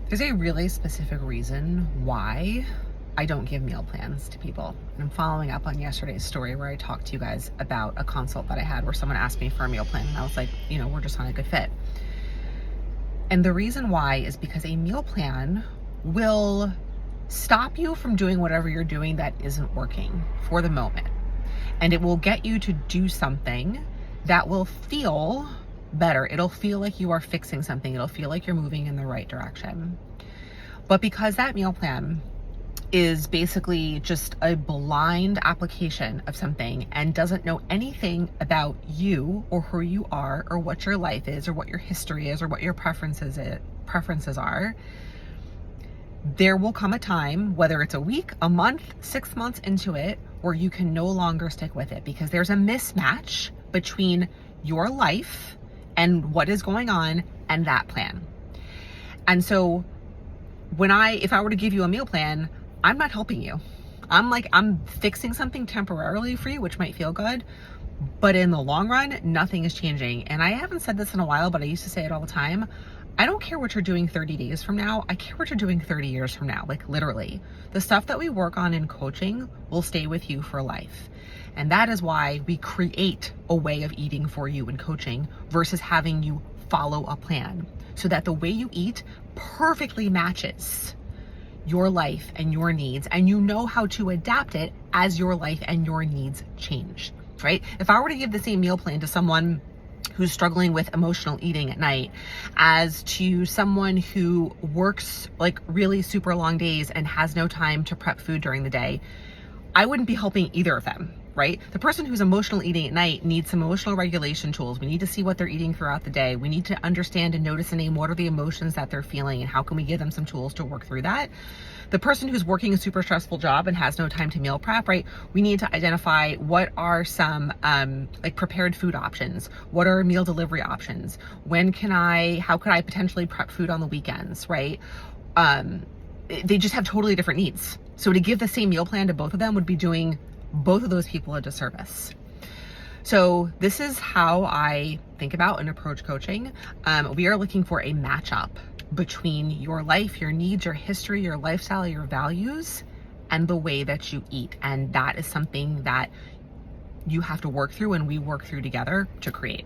There's a really specific reason why I don't give meal plans to people. And I'm following up on yesterday's story where I talked to you guys about a consult that I had where someone asked me for a meal plan. And I was like, we're just on a good fit. And the reason why is because a meal plan will stop you from doing whatever you're doing that isn't working for the moment. And it will get you to do something that will feel better. It'll feel like you are fixing something. It'll feel like you're moving in the right direction. But because that meal plan is basically just a blind application of something and doesn't know anything about you or who you are or what your life is or what your history is or what your preferences are, there will come a time, whether it's a week, a month, 6 months into it, where you can no longer stick with it because there's a mismatch between your life and what is going on and that plan. And so if I were to give you a meal plan, I'm not helping you. I'm fixing something temporarily for you, which might feel good, but in the long run, nothing is changing. And I haven't said this in a while, but I used to say it all the time. I don't care what you're doing 30 days from now. I care what you're doing 30 years from now. Like literally, the stuff that we work on in coaching will stay with you for life. And that is why we create a way of eating for you in coaching versus having you follow a plan, so that the way you eat perfectly matches your life and your needs, and you know how to adapt it as your life and your needs change, right? If I were to give the same meal plan to someone who's struggling with emotional eating at night as to someone who works like really super long days and has no time to prep food during the day, I wouldn't be helping either of them, right? The person who's emotional eating at night needs some emotional regulation tools. We need to see what they're eating throughout the day. We need to understand and notice and name what are the emotions that they're feeling and how can we give them some tools to work through that. The person who's working a super stressful job and has no time to meal prep, right? We need to identify what are some like prepared food options. What are meal delivery options? How could I potentially prep food on the weekends, right? They just have totally different needs. So to give the same meal plan to both of them would be doing both of those people a disservice. So this is how I think about and approach coaching. We are looking for a matchup between your life, your needs, your history, your lifestyle, your values, and the way that you eat. And that is something that you have to work through and we work through together to create.